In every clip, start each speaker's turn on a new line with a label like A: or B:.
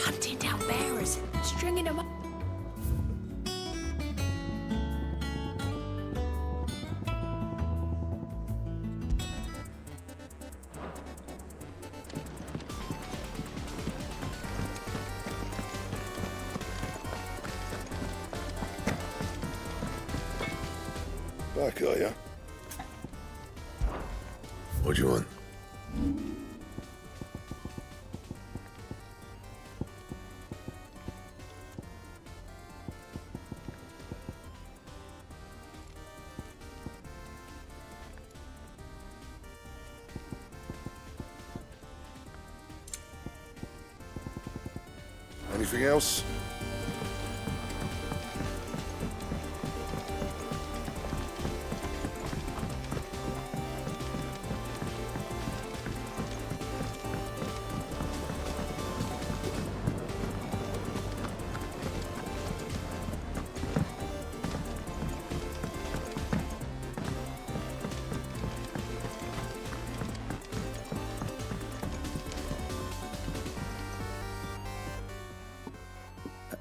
A: Hunting down bearers, stringing them up.
B: Back, are ya? What do you want? Anything else?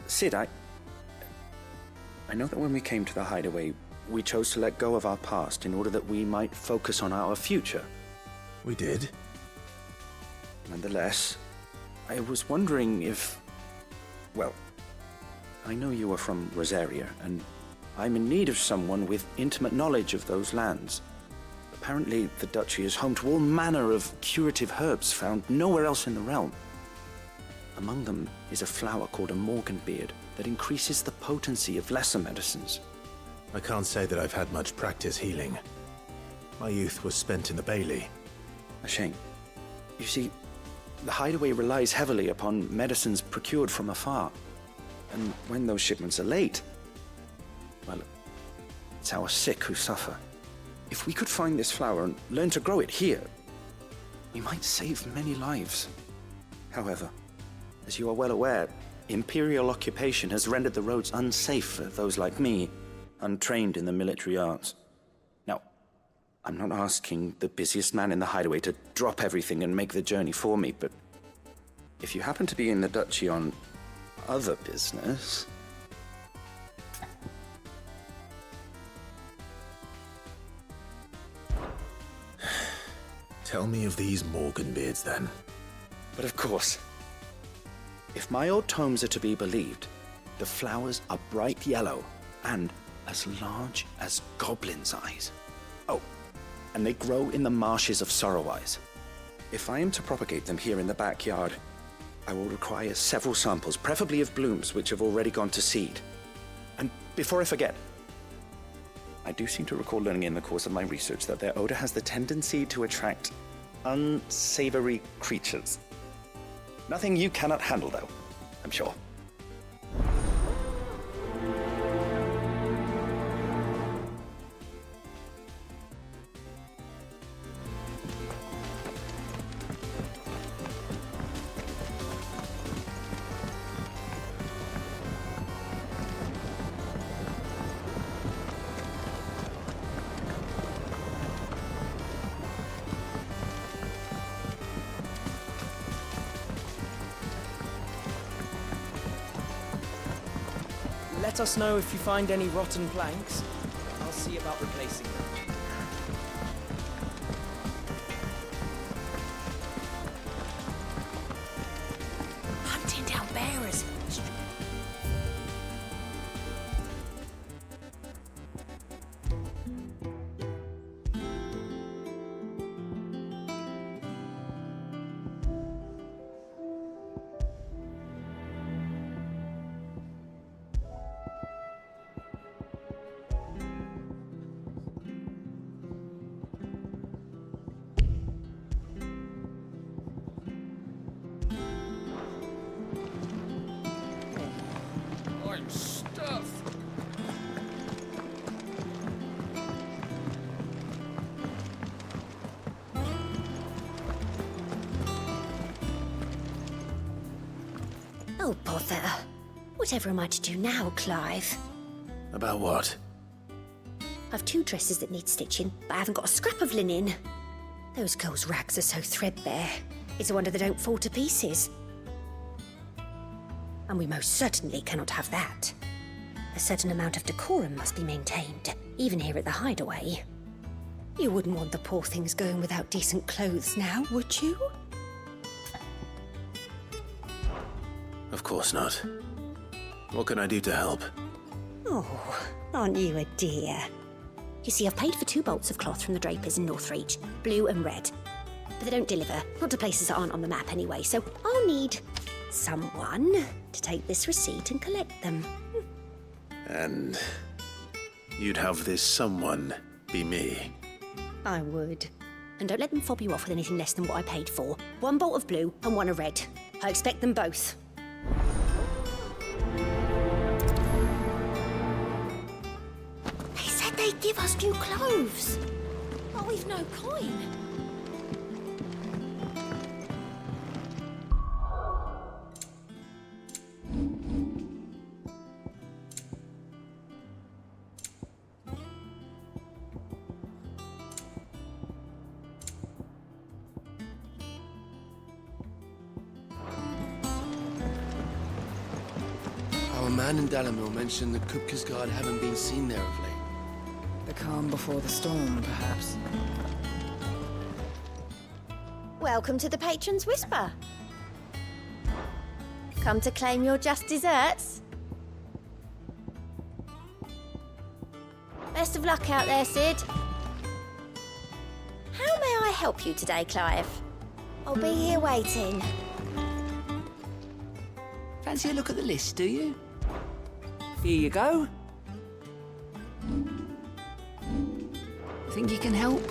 C: Sid, I know that when we came to the hideaway, we chose to let go of our past in order that we might focus on our future.
D: We did?
C: Nonetheless, I was wondering if... Well, I know you are from Rosaria, and I'm in need of someone with intimate knowledge of those lands. Apparently, the duchy is home to all manner of curative herbs found nowhere else in the realm. Among them is a flower called a morganbeard that increases the potency of lesser medicines.
D: I can't say that I've had much practice healing. My youth was spent in the Bailey.
C: A shame. You see, the hideaway relies heavily upon medicines procured from afar. And when those shipments are late, well, it's our sick who suffer. If we could find this flower and learn to grow it here, we might save many lives. However, as you are well aware, Imperial occupation has rendered the roads unsafe for those like me, untrained in the military arts. Now, I'm not asking the busiest man in the hideaway to drop everything and make the journey for me, but if you happen to be in the duchy on other business...
D: Tell me of these Morganbeards, then.
C: But of course. If my old tomes are to be believed, the flowers are bright yellow and as large as goblins' eyes. Oh, and they grow in the marshes of Sorrowise. If I am to propagate them here in the backyard, I will require several samples, preferably of blooms which have already gone to seed. And before I forget, I do seem to recall learning in the course of my research that their odor has the tendency to attract unsavory creatures. Nothing you cannot handle, though, I'm sure.
E: Let us know if you find any rotten planks. I'll see about replacing them.
A: Hunting down bearers.
F: I'm stuffed.
A: Oh, bother. Whatever am I to do now, Clive?
D: About what?
A: I've 2 dresses that need stitching, but I haven't got a scrap of linen. Those girls' rags are so threadbare. It's a wonder they don't fall to pieces. And we most certainly cannot have that. A certain amount of decorum must be maintained, even here at the Hideaway. You wouldn't want the poor things going without decent clothes now, would you?
D: Of course not. What can I do to help?
A: Oh, aren't you a dear? You see, I've paid for 2 bolts of cloth from the drapers in Northreach, blue and red. But they don't deliver, not to places that aren't on the map anyway, so I'll need someone to take this receipt and collect them.
D: And you'd have this someone be me.
A: I would. And don't let them fob you off with anything less than what I paid for. 1 bolt of blue and 1 of red. I expect them both. They said they'd give us new clothes. But we've no coin.
G: Our man in Dalamil mentioned that Kupka's guard haven't been seen there of late.
H: The calm before the storm, perhaps.
A: Welcome to the Patron's Whisper. Come to claim your just desserts? Best of luck out there, Sid. How may I help you today, Clive? I'll be here waiting.
H: Fancy a look at the list, do you? Here you go. Think you can help?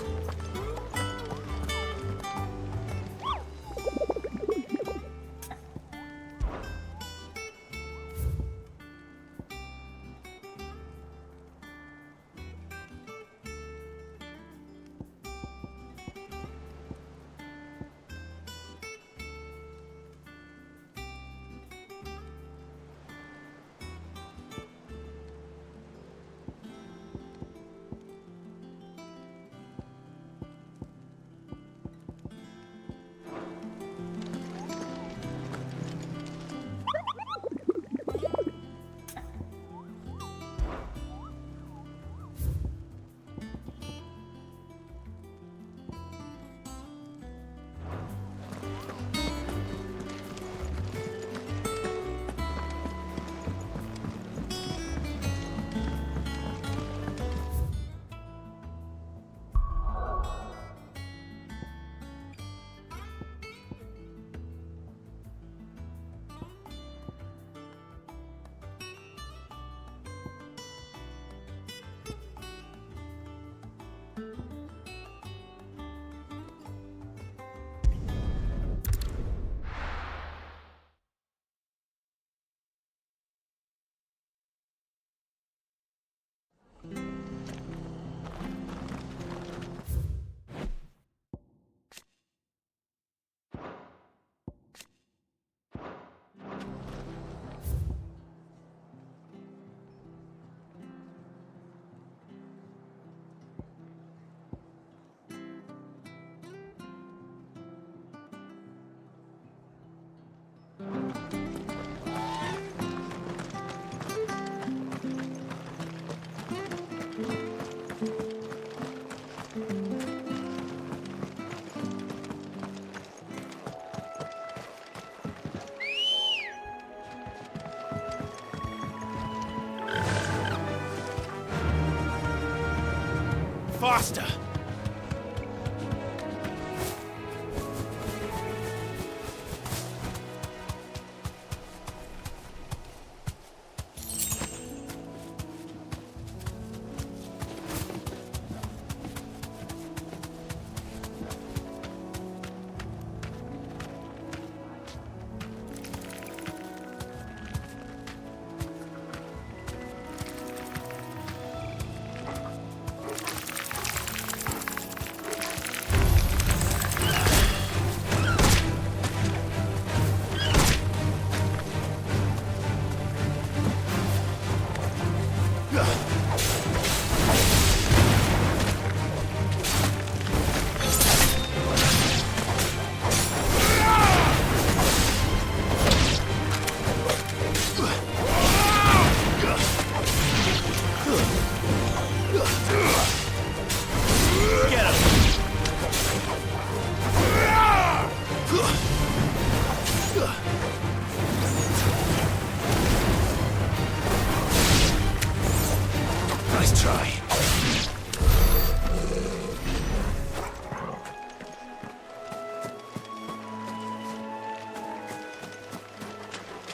D: Faster!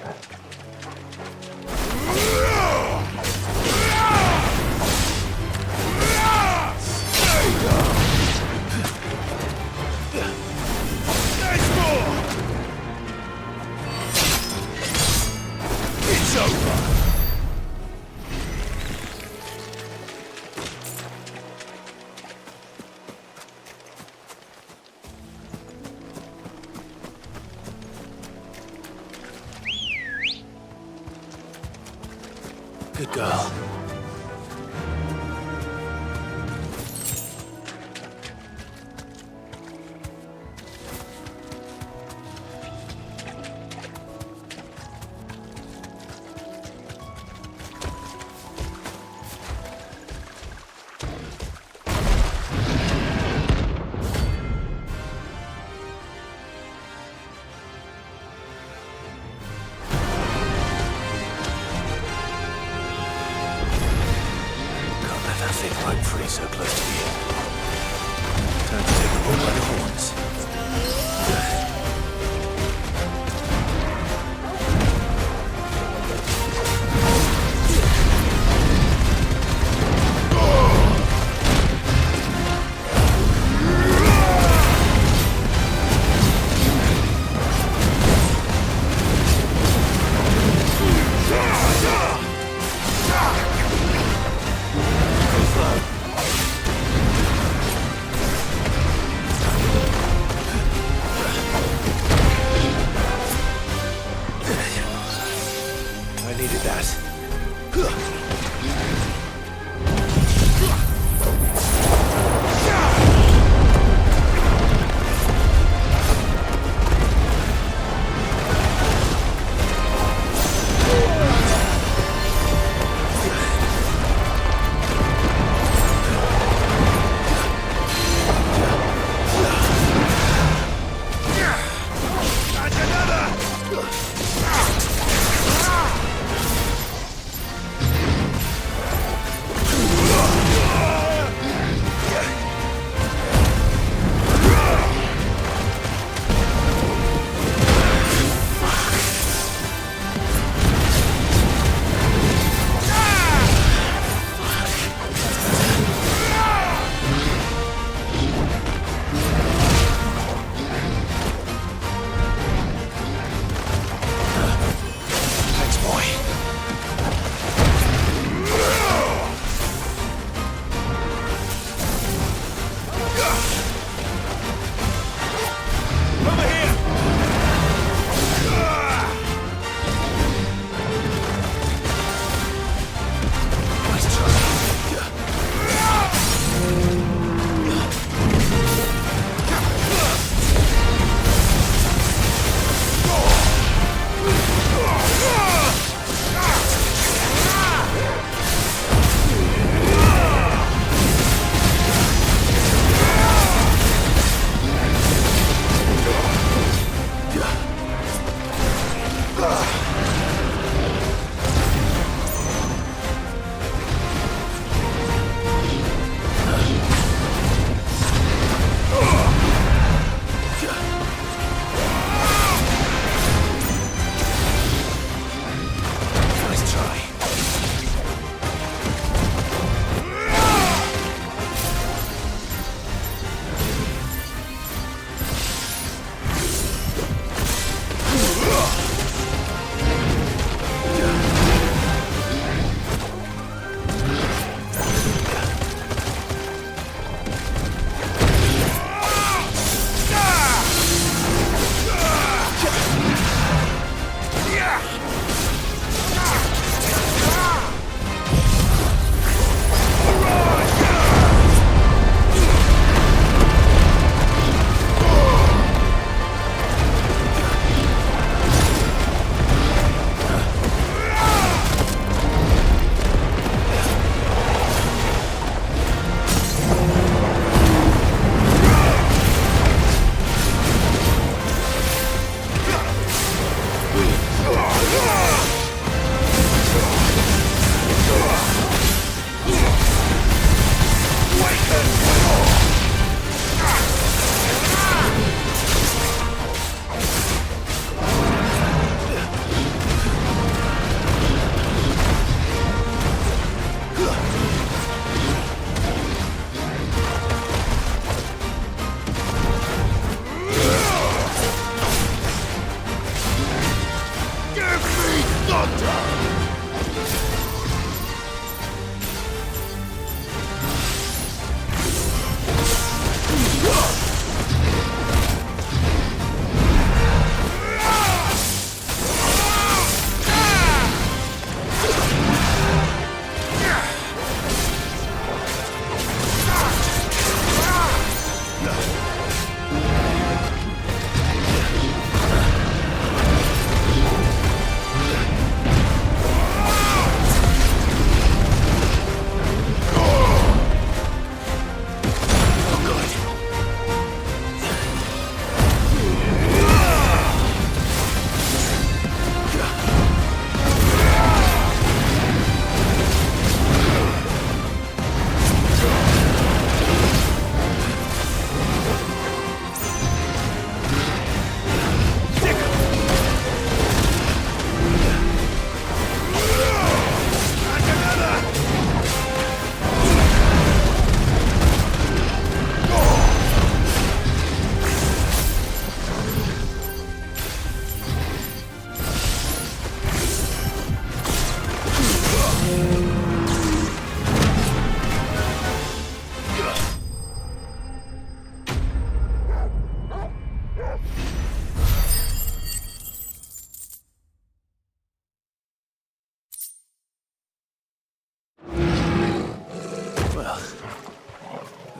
B: It's over!
D: Good girl. That thing broke free so close to the end. Time to take the bull by the horns. I needed that.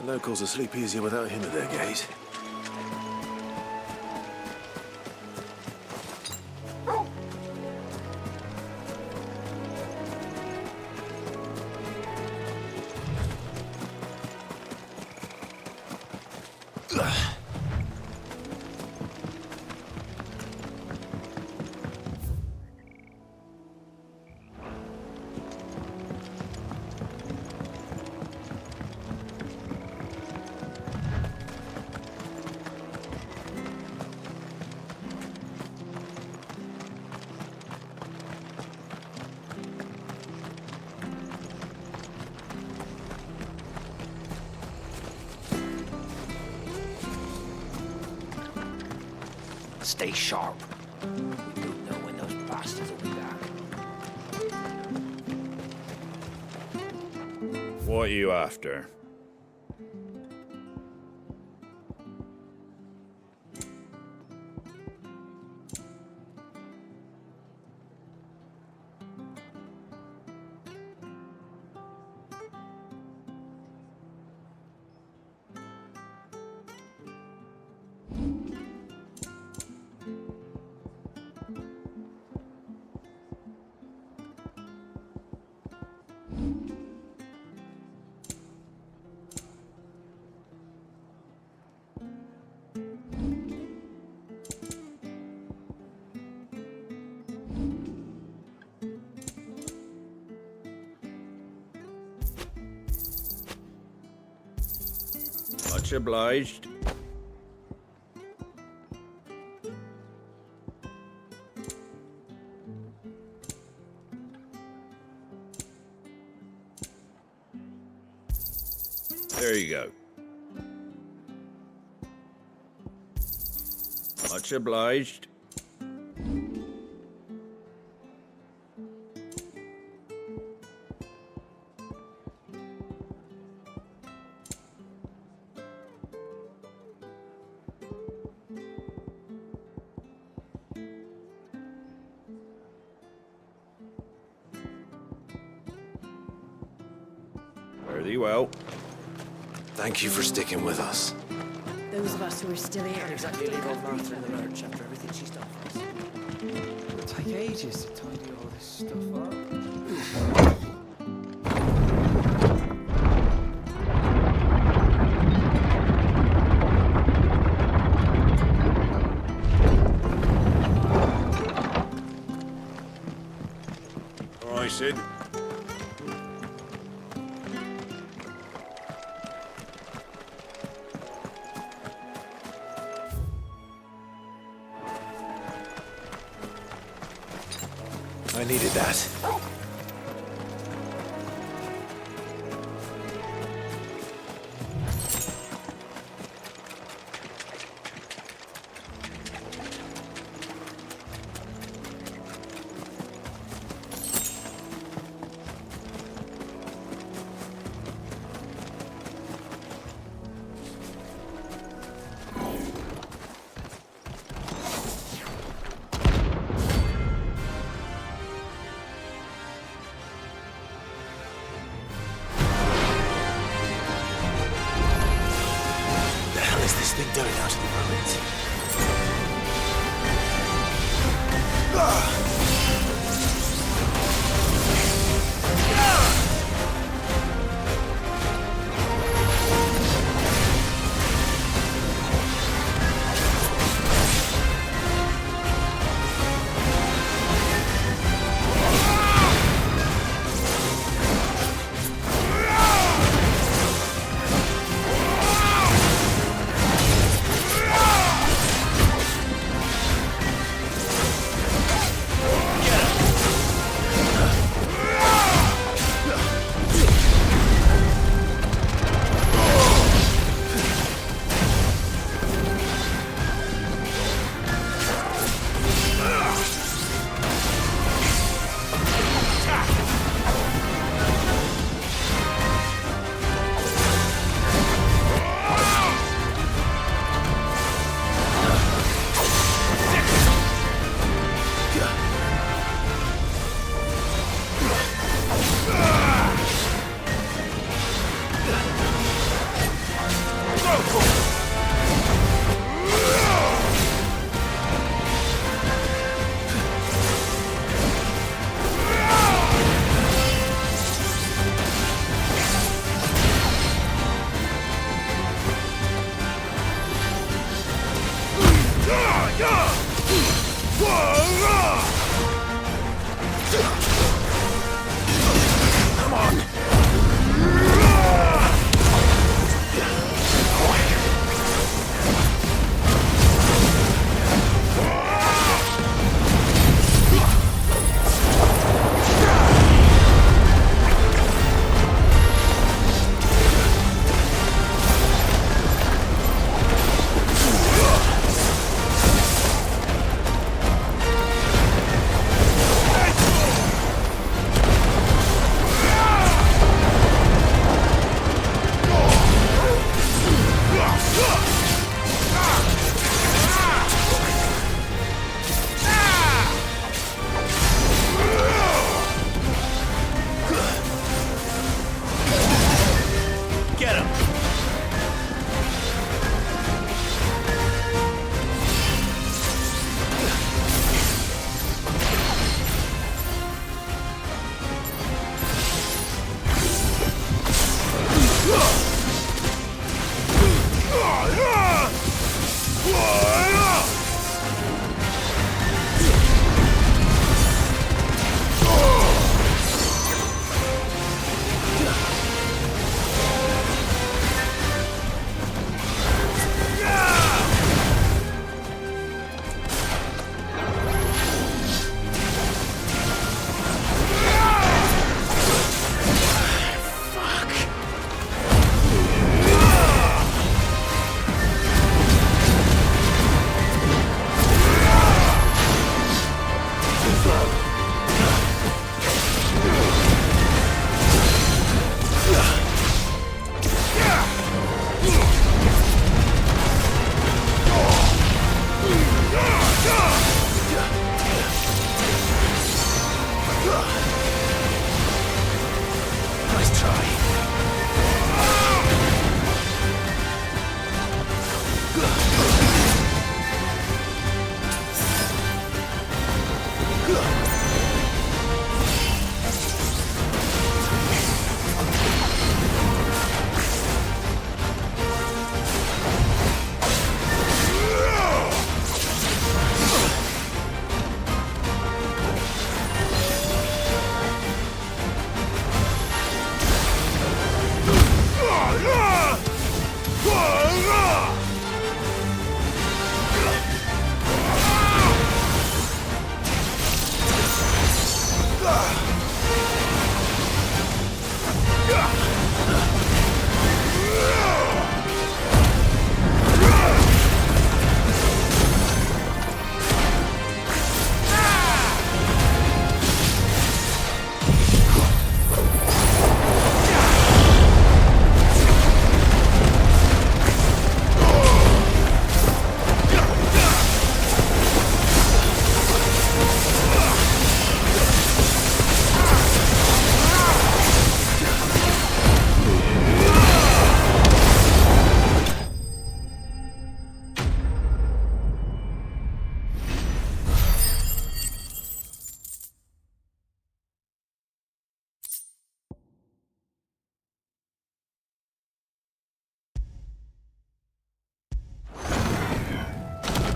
D: The locals will sleep easier without him at their gate.
B: Stay sharp. We don't know when those bastards will be back.
F: What are you after? Much obliged. There you go. Much obliged. Very well.
D: Thank you for sticking with us.
I: Those of us who are still here.
E: Can't exactly leave old Martha in the lurch after everything she's done for us. It'll take ages to tidy all this stuff up.
F: All right, Sid.
D: I needed that. Come on! Get him! Nice try.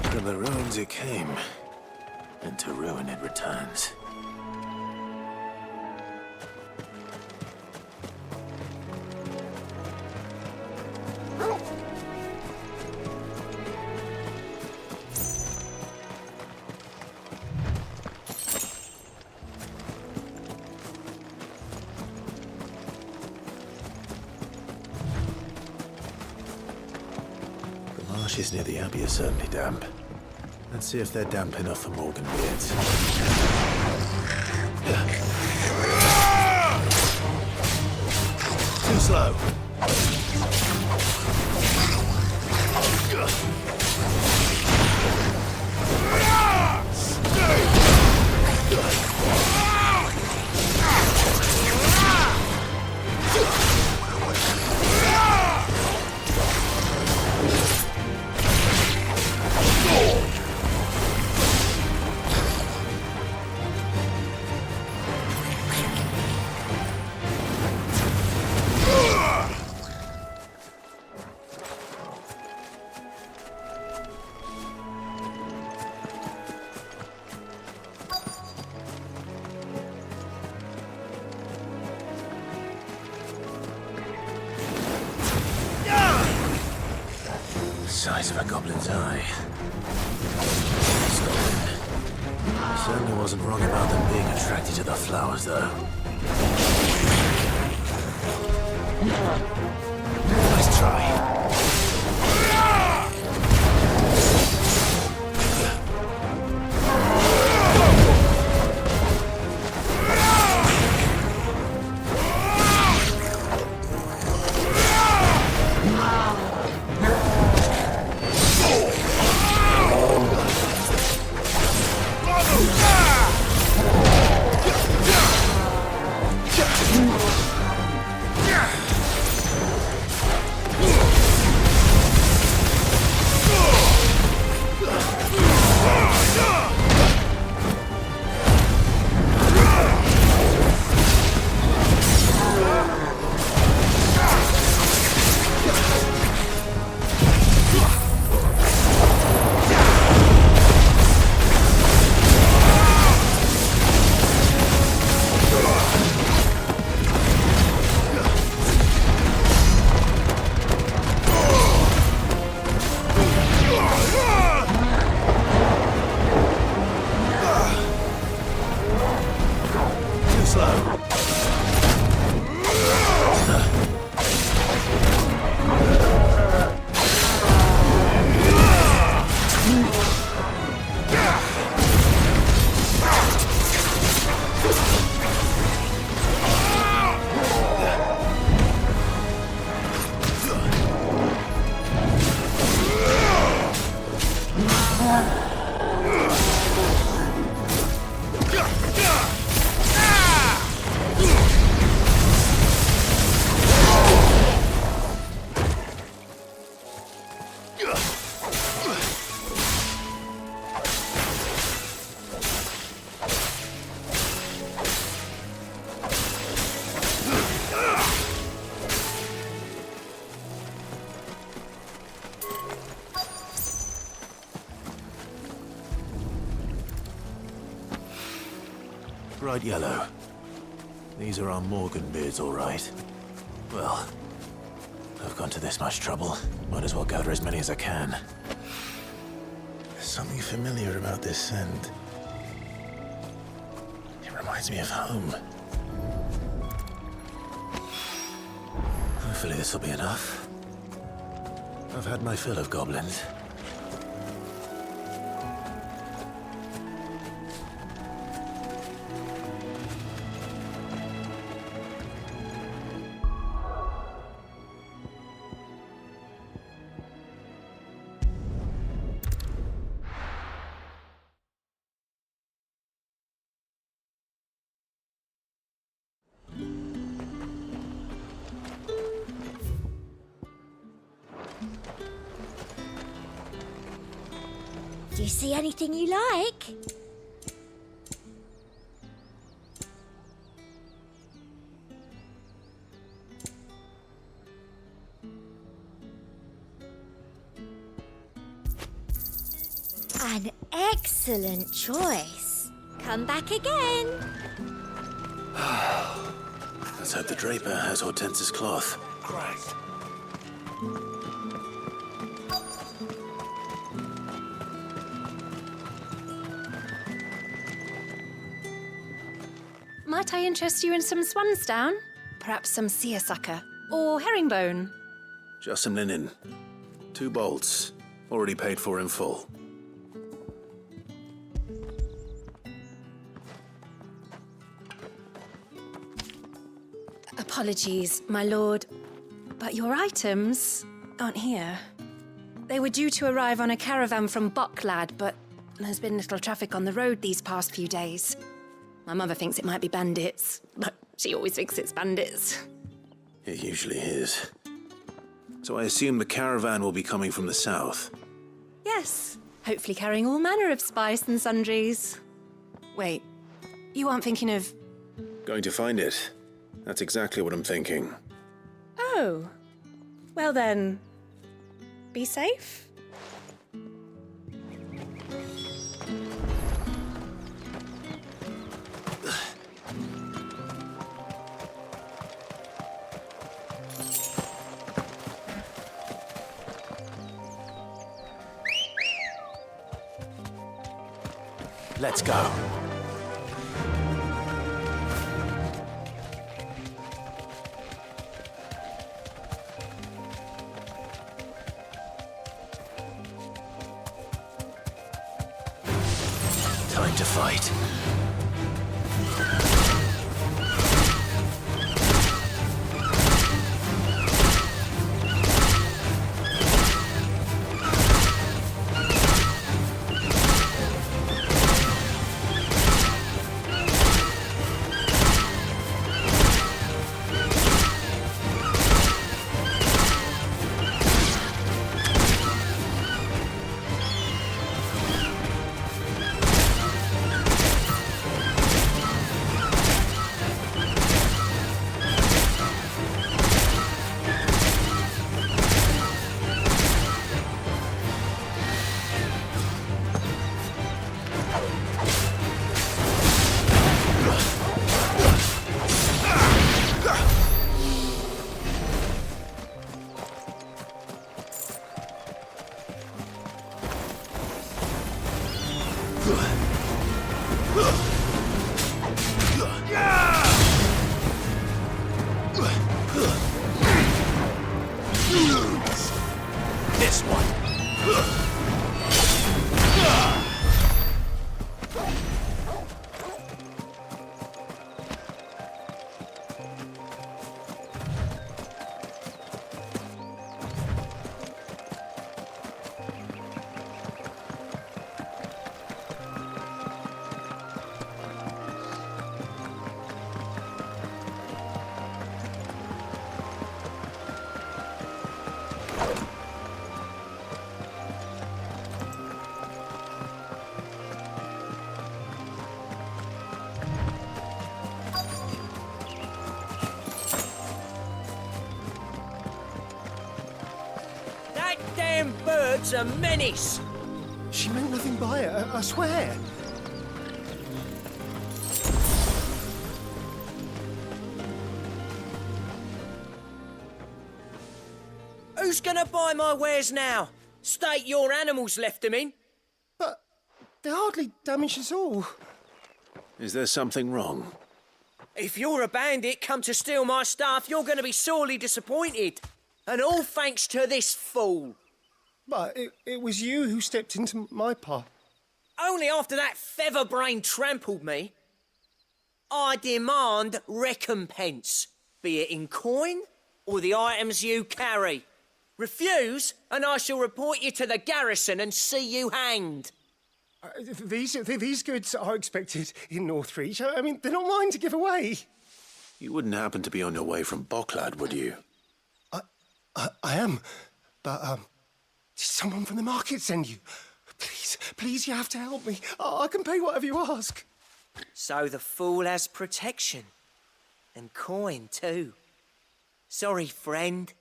D: From the ruins it came, and to ruin it returns. The marshes near the Abbey are certainly damp. Let's see if they're damp enough for Morgan Beards. Too slow. size of a goblin's eye. Goblin. Certainly wasn't wrong about them being attracted to the flowers, though. Nice try. Bright yellow. These are our Morgan beards, all right. Well, I've gone to this much trouble. Might as well gather as many as I can. There's something familiar about this scent. It reminds me of home. Hopefully this will be enough. I've had my fill of goblins.
A: Do you see anything you like? An excellent choice. Come back again.
D: Let's hope the Draper has Hortense's cloth.
G: Christ.
I: Might I interest you in some swansdown? Perhaps some seersucker or herringbone?
D: Just some linen. 2 bolts. Already paid for in full.
I: Apologies, my lord, but your items aren't here. They were due to arrive on a caravan from Bocklad, but there's been little traffic on the road these past few days. My mother thinks it might be bandits, but she always thinks it's bandits.
D: It usually is. So I assume the caravan will be coming from the south.
I: Yes, hopefully carrying all manner of spice and sundries. Wait, you aren't thinking of...
D: Going to find it. That's exactly what I'm thinking.
I: Oh, well then, be safe.
D: Let's go. Time to fight. This one.
B: That damn bird's a menace!
E: She meant nothing by it, I swear.
B: Who's gonna buy my wares now? State your animals left them in.
E: But they hardly damaged us all.
D: Is there something wrong?
B: If you're a bandit come to steal my stuff, you're gonna be sorely disappointed. And all thanks to this fool.
E: But it was you who stepped into my path.
B: Only after that feather-brain trampled me. I demand recompense, be it in coin or the items you carry. Refuse, and I shall report you to the garrison and see you hanged.
E: These goods are expected in Northreach. I mean, they're not mine to give away.
D: You wouldn't happen to be on your way from Bocklad, would you?
E: I am, but did someone from the market send you? Please, you have to help me. I can pay whatever you ask.
B: So the fool has protection. And coin, too. Sorry, friend,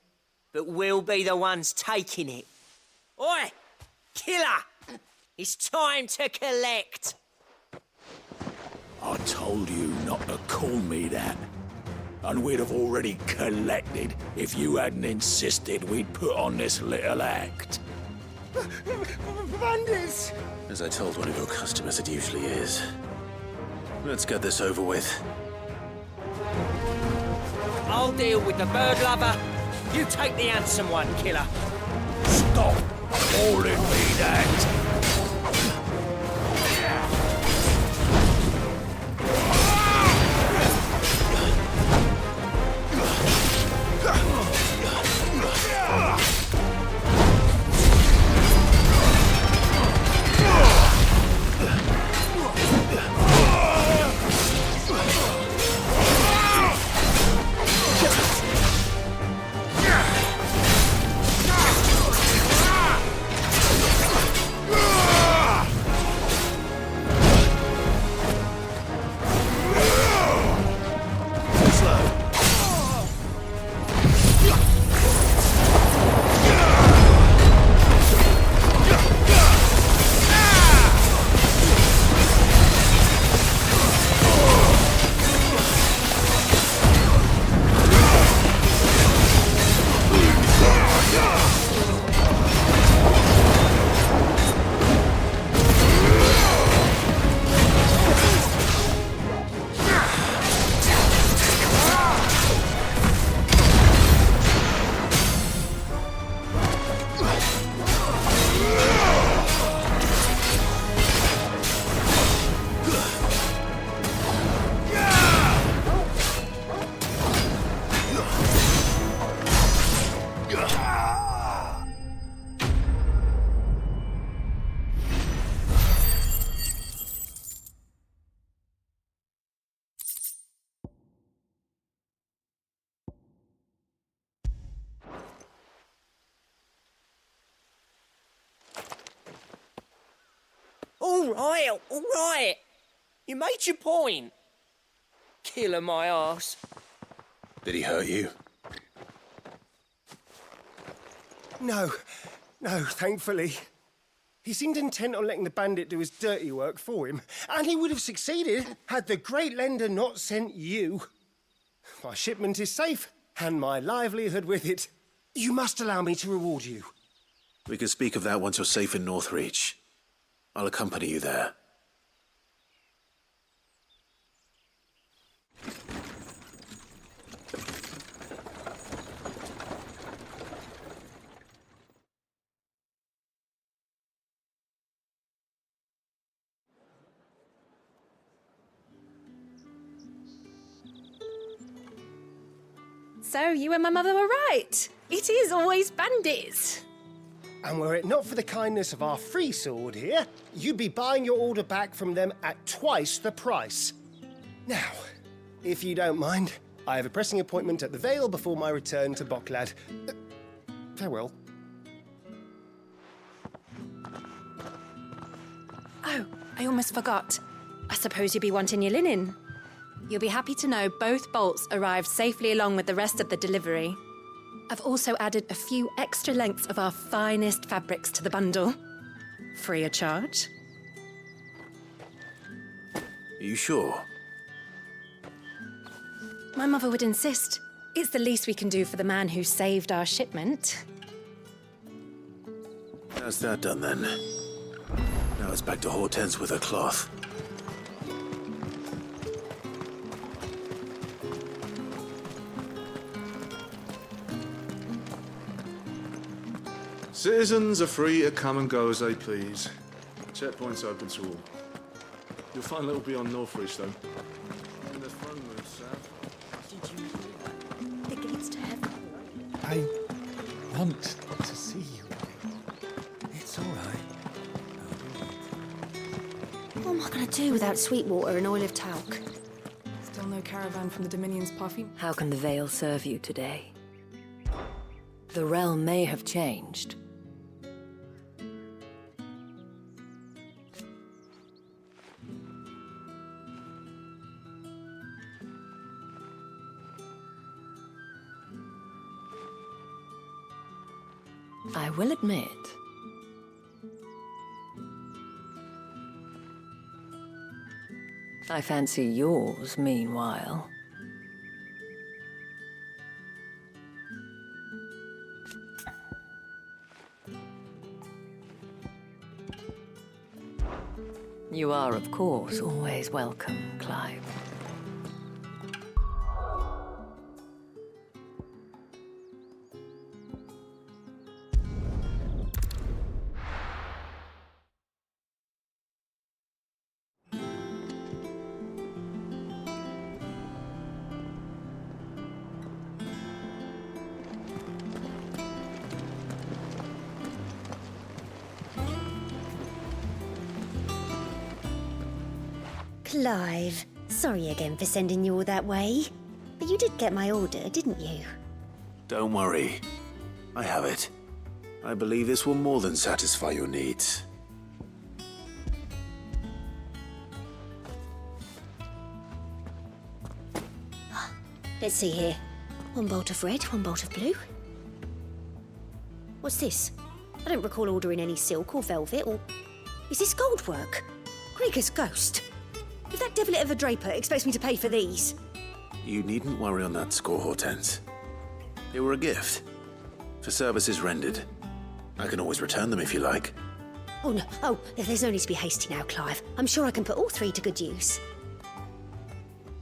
B: but we'll be the ones taking it. Oi! Killer! It's time to collect!
F: I told you not to call me that. And we'd have already collected if you hadn't insisted we'd put on this little act.
E: Bandits!
D: As I told one of your customers, it usually is. Let's get this over with.
B: I'll deal with the bird lover. You take the handsome one, killer.
F: Stop calling me that.
B: All right. You made your point. Killing my ass.
D: Did he hurt you?
E: No, thankfully. He seemed intent on letting the bandit do his dirty work for him, and he would have succeeded had the great lender not sent you. My shipment is safe, and my livelihood with it. You must allow me to reward you.
D: We can speak of that once you're safe in Northreach. I'll accompany you there.
I: So, you and my mother were right. It is always bandits.
E: And were it not for the kindness of our free sword here, you'd be buying your order back from them at twice the price. Now, if you don't mind, I have a pressing appointment at the Vale before my return to Bocklad. Farewell.
I: Oh, I almost forgot. I suppose you'll be wanting your linen. You'll be happy to know both bolts arrived safely along with the rest of the delivery. I've also added a few extra lengths of our finest fabrics to the bundle. Free of charge.
D: Are you sure?
I: My mother would insist. It's the least we can do for the man who saved our shipment.
D: How's that done then? Now it's back to Hortense with her cloth.
J: Citizens are free to come and go as they please. Checkpoint's open to all. You'll find little beyond Northreach, though. In the throne room, south.
A: Did you hear? The gates to heaven.
K: I want to see you. It's all right.
A: What am I going to do without Sweetwater and Oil of Talc?
L: Still no caravan from the Dominion's Puffy?
H: How can the Vale serve you today? The realm may have changed. I will admit, I fancy yours, meanwhile. You are, of course, always welcome, Clive.
A: Clive, sorry again for sending you all that way. But you did get my order, didn't you?
D: Don't worry. I have it. I believe this will more than satisfy your needs.
A: Let's see here. One bolt of red, one bolt of blue. What's this? I don't recall ordering any silk or velvet or... Is this gold work? Gregor's ghost. If that devilet of a draper expects me to pay for these...
D: You needn't worry on that score, Hortense. They were a gift. For services rendered. I can always return them if you like.
A: Oh, no. Oh, there's no need to be hasty now, Clive. I'm sure I can put all three to good use.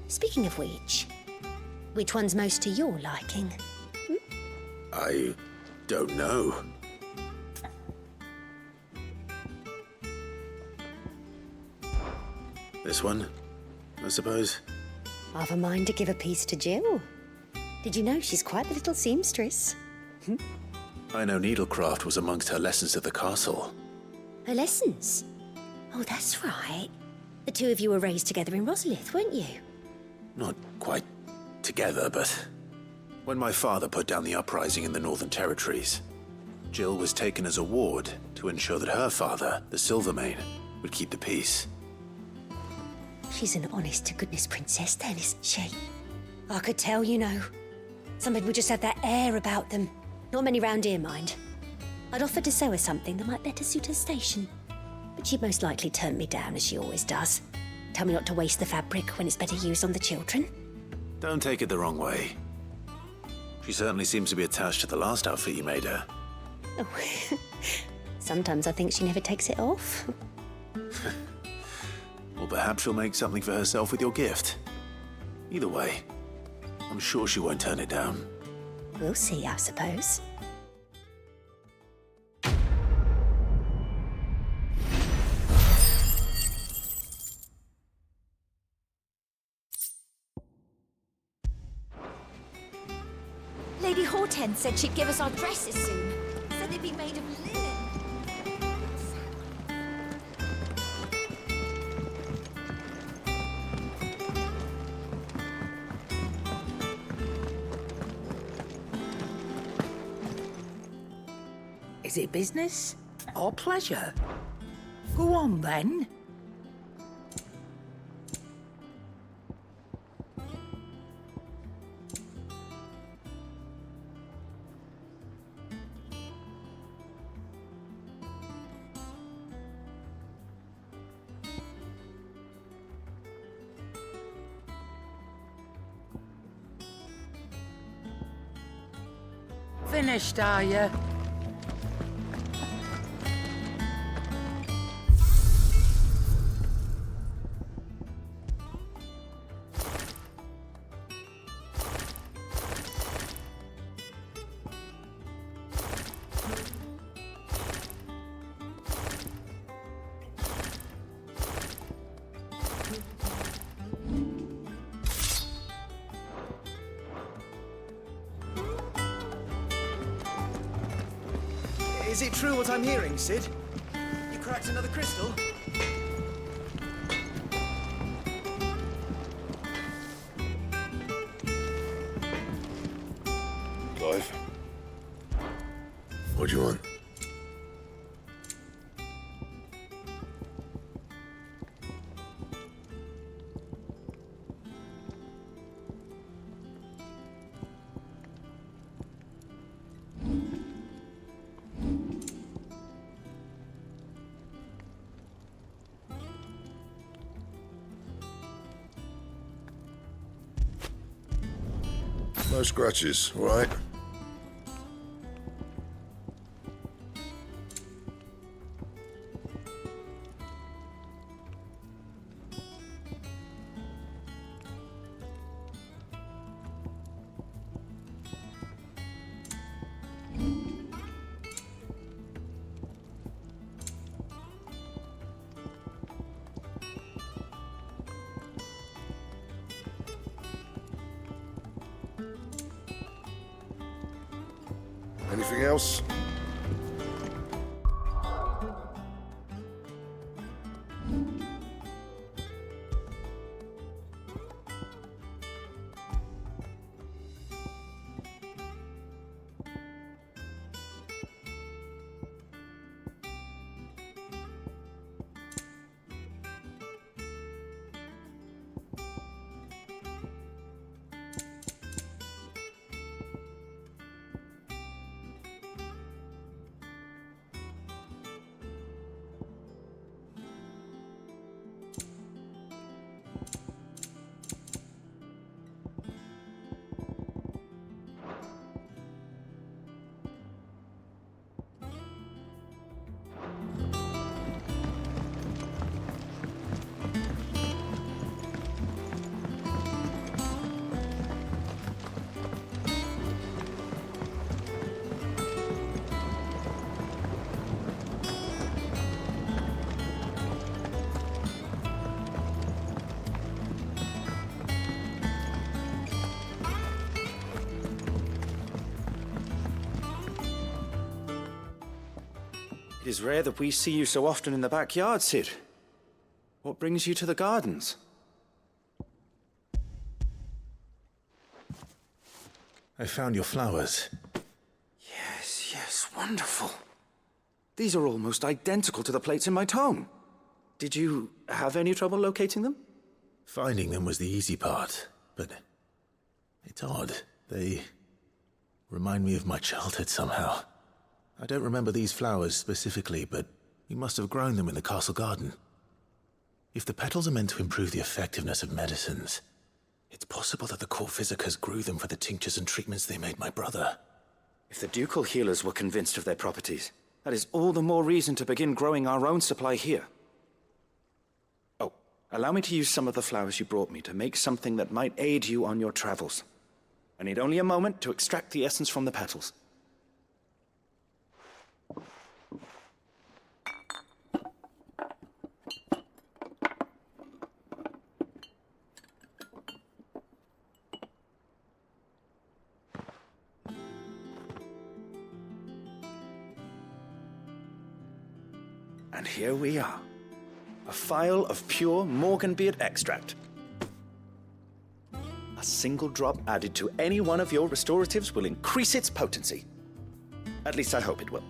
A: Speaking of which one's most to your liking?
D: I don't know. This one, I suppose.
A: I've a mind to give a piece to Jill. Did you know she's quite the little seamstress?
D: I know needlecraft was amongst her lessons at the castle.
A: Her lessons? Oh, that's right. The two of you were raised together in Rosalith, weren't you?
D: Not quite together, but when my father put down the uprising in the Northern Territories, Jill was taken as a ward to ensure that her father, the Silvermane, would keep the peace.
A: She's an honest-to-goodness princess then, isn't she? I could tell, you know. Some people just have that air about them. Not many round here, mind. I'd offered to sew her something that might better suit her station. But she'd most likely turn me down, as she always does. Tell me not to waste the fabric when it's better used on the children.
D: Don't take it the wrong way. She certainly seems to be attached to the last outfit you made her.
A: Oh, sometimes I think she never takes it off.
D: Or perhaps she'll make something for herself with your gift. Either way, I'm sure she won't turn it down.
A: We'll see, I suppose.
M: Lady Hortense said she'd give us our dresses soon. Said they'd be made of linen.
N: Is it business or pleasure? Go on then. Finished, are you?
C: Is it true what I'm hearing, Sid? You cracked another crystal?
F: Clive? What do you want? No scratches, all right? Anything else?
C: It is rare that we see you so often in the backyard, Sid. What brings you to the gardens?
D: I found your flowers.
C: Yes, wonderful. These are almost identical to the plates in my tome. Did you have any trouble locating them?
D: Finding them was the easy part, but it's odd. They remind me of my childhood somehow. I don't remember these flowers specifically, but we must have grown them in the castle garden. If the petals are meant to improve the effectiveness of medicines, it's possible that the court physicers grew them for the tinctures and treatments they made my brother.
C: If the ducal healers were convinced of their properties, that is all the more reason to begin growing our own supply here. Oh, allow me to use some of the flowers you brought me to make something that might aid you on your travels. I need only a moment to extract the essence from the petals. And here we are. A phial of pure Morganbeard extract. A single drop added to any one of your restoratives will increase its potency. At least I hope it will.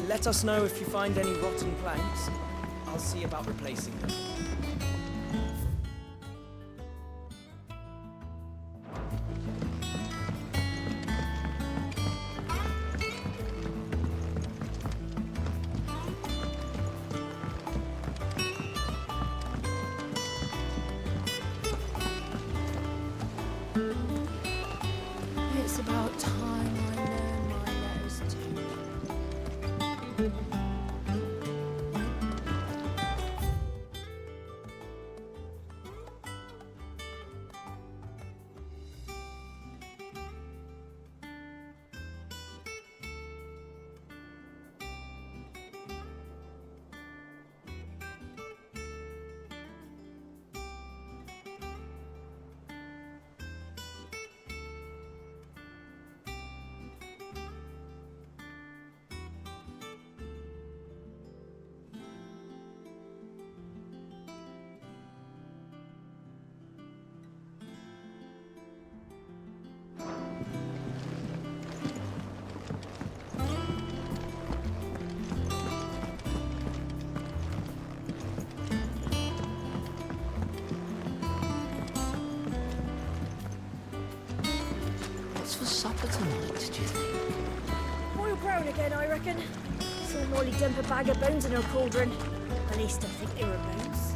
B: Let us know if you find any rotten planks. I'll see about replacing them.
L: It's about time I learn my letters too.
N: What's for supper tonight, do you think?
M: Boiled brown again, I reckon. Saw Molly dump a bag of bones in her cauldron. At least I think they were bones.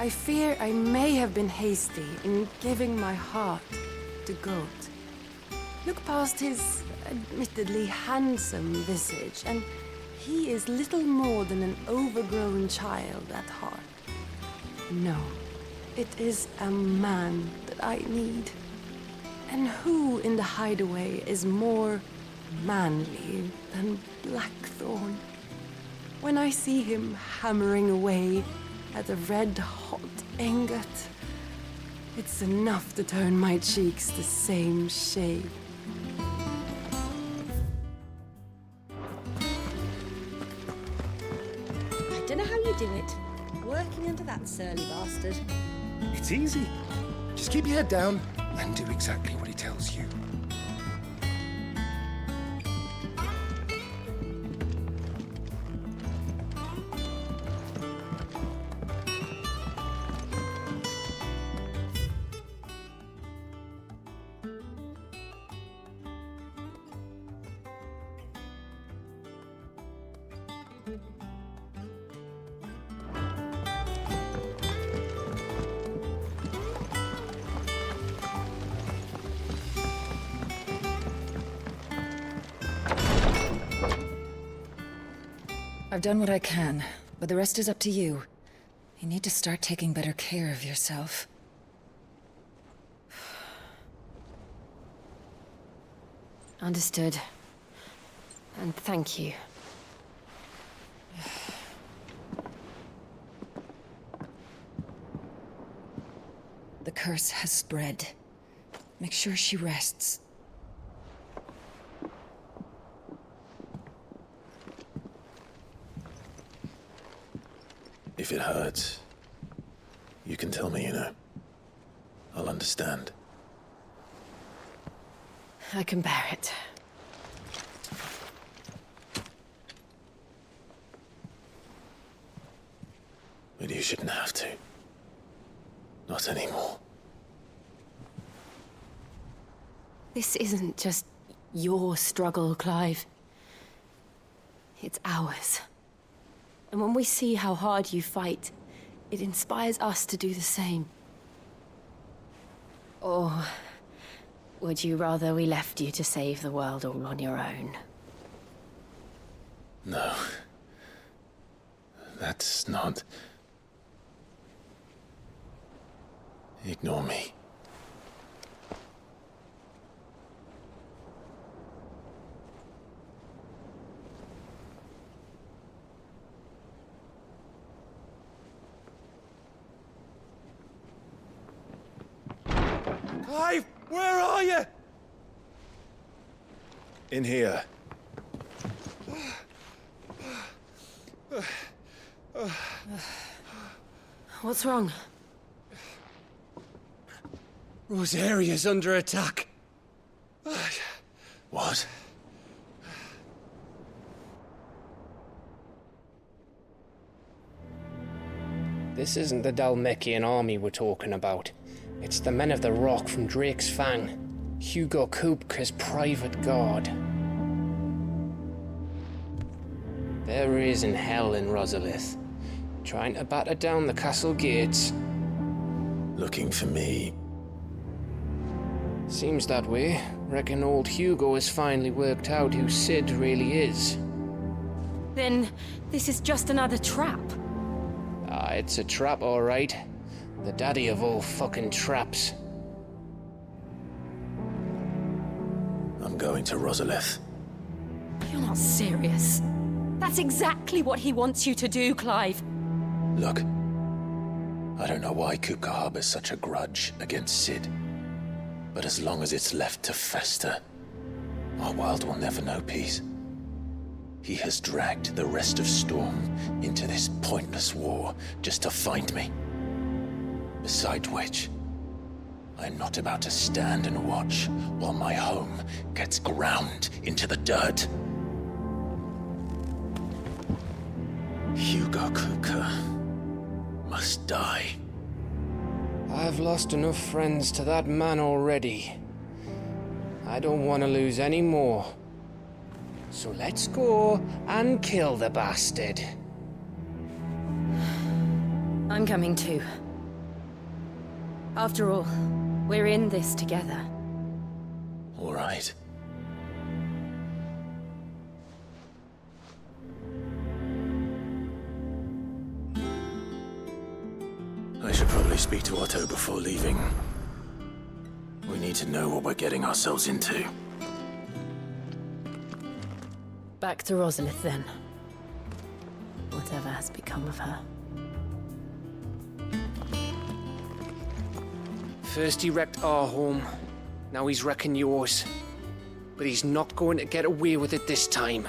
L: I fear I may have been hasty in giving my heart to Goat.
O: Look past his admittedly handsome visage, and he is little more than an overgrown child at heart. No, it is a man that I need. And who in the hideaway is more manly than Blackthorn? When I see him hammering away at a red-hot ingot, it's enough to turn my cheeks the same shade.
A: I don't know how you do it. Working under that surly bastard.
E: It's easy. Just keep your head down and do exactly what he tells you.
H: I've done what I can, but the rest is up to you. You need to start taking better care of yourself.
O: Understood. And thank you.
H: The curse has spread. Make sure she rests.
D: If it hurts, you can tell me, you know. I'll understand.
O: I can bear it.
D: But you shouldn't have to. Not anymore.
O: This isn't just your struggle, Clive. It's ours. And when we see how hard you fight, it inspires us to do the same. Or would you rather we left you to save the world all on your own?
D: No. That's not... Ignore me.
E: Clive, where are you?
C: In here.
O: What's wrong?
E: Rosaria's under attack.
D: What?
P: This isn't the Dalmekian army we're talking about. It's the men of the Rock from Drake's Fang. Hugo Kupka's private guard. There he is in hell in Rosalith, trying to batter down the castle gates.
D: Looking for me?
P: Seems that way. Reckon old Hugo has finally worked out who Sid really is.
O: Then this is just another trap.
P: Ah, it's a trap, all right. The daddy of all fucking traps.
D: I'm going to Rosalith.
O: You're not serious. That's exactly what he wants you to do, Clive.
D: Look, I don't know why Kupka harbors such a grudge against Sid. But as long as it's left to fester, our world will never know peace. He has dragged the rest of Storm into this pointless war just to find me. Besides which, I'm not about to stand and watch while my home gets ground into the dirt. Hugo Kupka must die.
P: I've lost enough friends to that man already. I don't want to lose any more. So let's go and kill the bastard.
O: I'm coming too. After all, we're in this together.
D: All right. I should probably speak to Otto before leaving. We need to know what we're getting ourselves into.
O: Back to Rosalith, then. Whatever has become of her.
P: First he wrecked our home, now he's wrecking yours. But he's not going to get away with it this time.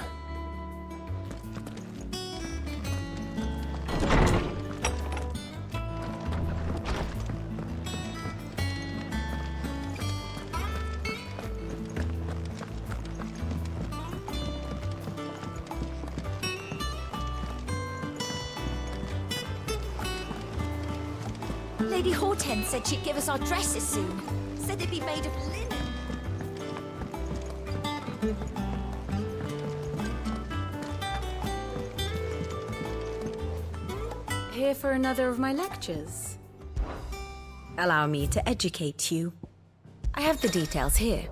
M: Lady Hortense said she'd give us our dresses soon. Said they'd be made of linen.
I: Here for another of my lectures? Allow me to educate you. I have the details here.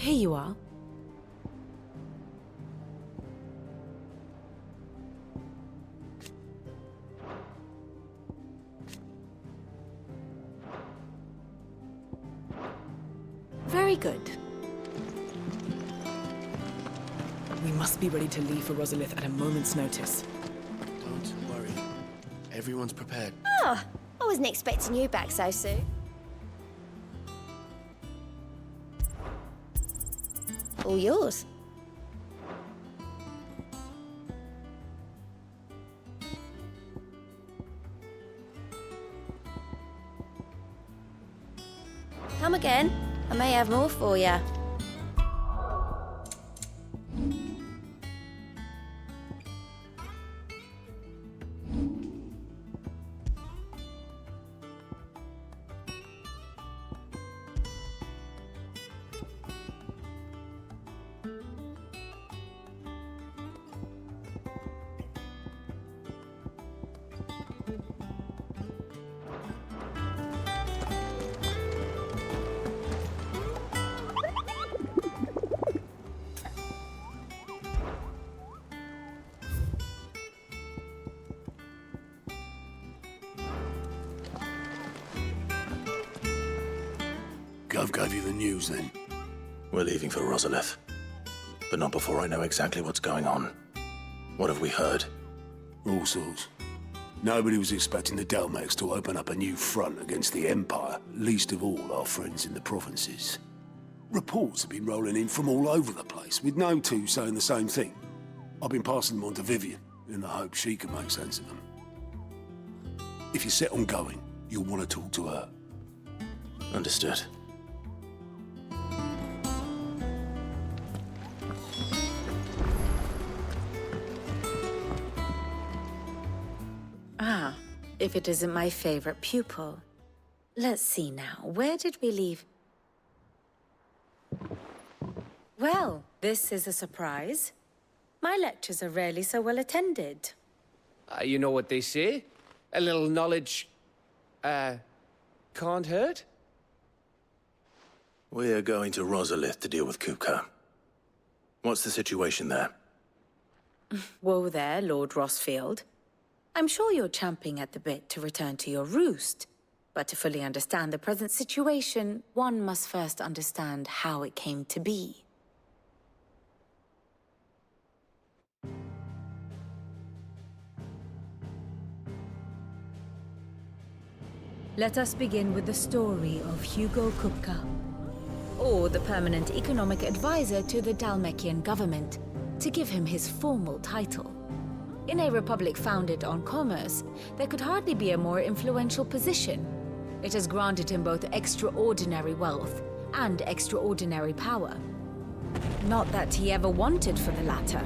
H: Here you are. Very good.
Q: We must be ready to leave for Rosalith at a moment's notice.
G: Don't worry. Everyone's prepared.
A: Oh, I wasn't expecting you back so soon. All yours. Come again. I may have more for you.
F: Gov gave you the news then?
D: We're leaving for Rosalith. But not before I know exactly what's going on. What have we heard?
F: All sorts. Nobody was expecting the Delmex to open up a new front against the Empire, least of all our friends in the provinces. Reports have been rolling in from all over the place, with no two saying the same thing. I've been passing them on to Vivian, in the hope she can make sense of them. If you're set on going, you'll want to talk to her.
D: Understood.
H: Ah, if it isn't my favorite pupil. Let's see now, where did we leave? Well, this is a surprise. My lectures are rarely so well attended.
P: You know what they say? A little knowledge, can't hurt?
D: We're going to Rosalith to deal with Kupka. What's the situation there?
H: Whoa there, Lord Rossfield. I'm sure you're champing at the bit to return to your roost. But to fully understand the present situation, one must first understand how it came to be.
R: Let us begin with the story of Hugo Kupka,
H: Or the permanent economic advisor to the Dalmekian government, to give him his formal title. In a republic founded on commerce, there could hardly be a more influential position. It has granted him both extraordinary wealth and extraordinary power. Not that he ever wanted for the latter.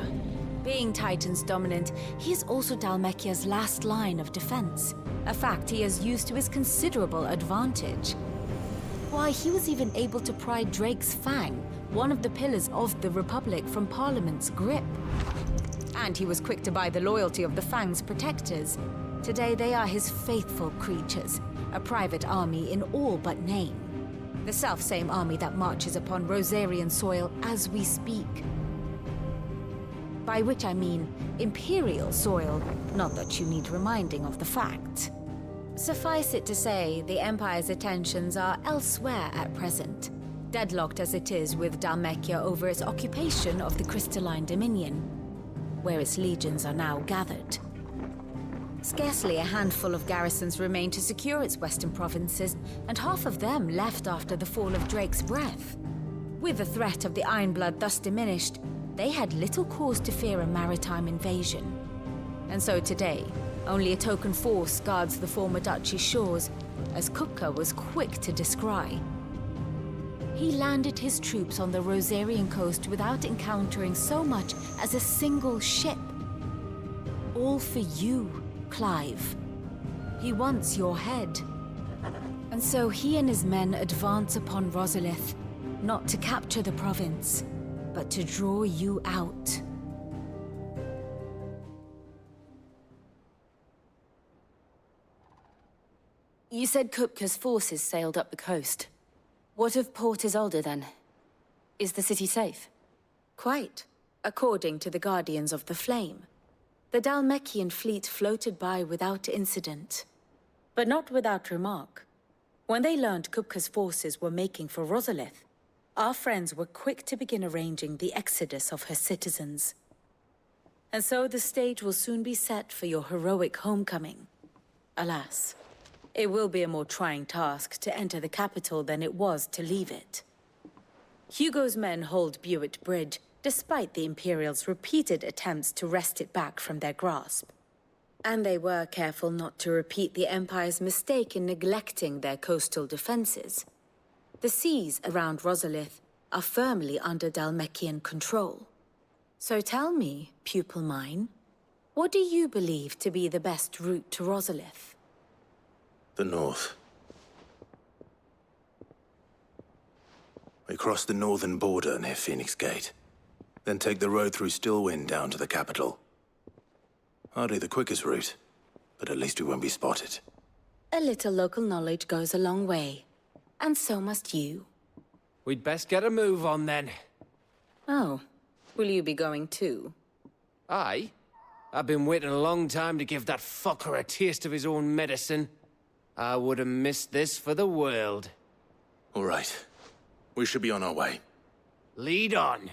H: Being Titan's dominant, he is also Dalmekia's last line of defense, a fact he has used to his considerable advantage. Why, he was even able to pry Drake's Fang, one of the pillars of the Republic, from Parliament's grip. And he was quick to buy the loyalty of the Fang's protectors. Today they are his faithful creatures, a private army in all but name. The self-same army that marches upon Rosarian soil as we speak. By which I mean Imperial soil, not that you need reminding of the fact. Suffice it to say, the Empire's attentions are elsewhere at present, deadlocked as it is with Dalmekia over its occupation of the Crystalline Dominion, where its legions are now gathered. Scarcely a handful of garrisons remain to secure its western provinces, and half of them left after the fall of Drake's Breath. With the threat of the Ironblood thus diminished, they had little cause to fear a maritime invasion. And so today, only a token force guards the former duchy's shores, as Kupka was quick to descry. He landed his troops on the Rosarian coast without encountering so much as a single ship. All for you, Clive. He wants your head. And so he and his men advance upon Rosalith, not to capture the province, but to draw you out.
O: You said Kupka's forces sailed up the coast. What of Port Isolde, then?
S: Is the city safe?
H: Quite, according to the Guardians of the Flame. The Dhalmekian fleet floated by without incident. But not without remark. When they learned Kupka's forces were making for Rosalith, our friends were quick to begin arranging the exodus of her citizens. And so the stage will soon be set for your heroic homecoming. Alas, it will be a more trying task to enter the capital than it was to leave it. Hugo's men hold Buet Bridge, despite the Imperials' repeated attempts to wrest it back from their grasp. And they were careful not to repeat the Empire's mistake in neglecting their coastal defenses. The seas around Rosalith are firmly under Dhalmekian control. So tell me, pupil mine, what do you believe to be the best route to Rosalith?
D: The north. We cross the northern border near Phoenix Gate, then take the road through Stillwind down to the capital. Hardly the quickest route, but at least we won't be spotted.
H: A little local knowledge goes a long way, and so must you.
P: We'd best get a move on then.
H: Oh, will you be going too?
P: Aye. I've been waiting a long time to give that fucker a taste of his own medicine. I would have missed this for the world.
D: All right. We should be on our way.
P: Lead on.